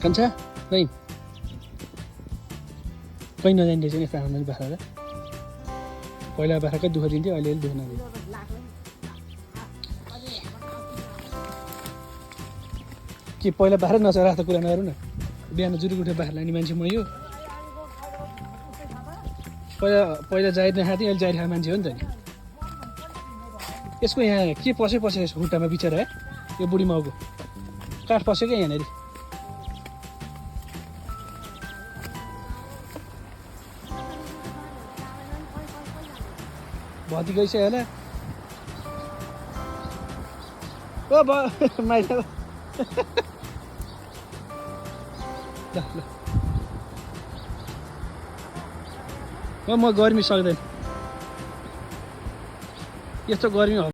कान्छा कहीँ कहीँ नजाने रहेछ नि यस्तो आउँदैन बाख्रालाई पहिला बाख्राकै दुःख दिन्थ्यो अहिले दुःख नदिन्छ के पहिला बाख्रै नचरा त कुरा नगरौँ न बिहान जुरुक उठेर बाख्रा लाने मान्छे म यो पहिला जाहिर नखाएको थिएँ अहिले जाहिर खाएको मान्छे हो नि त नि यसको यहाँ के पसेको यसको खुट्टामा बिचरा है यो बुढी माउको काठ पस्यो क्या यहाँनिर भति गइसक्यो होला ओ माइला ल ल म गर्मी सक्दैन यस्तो गर्मी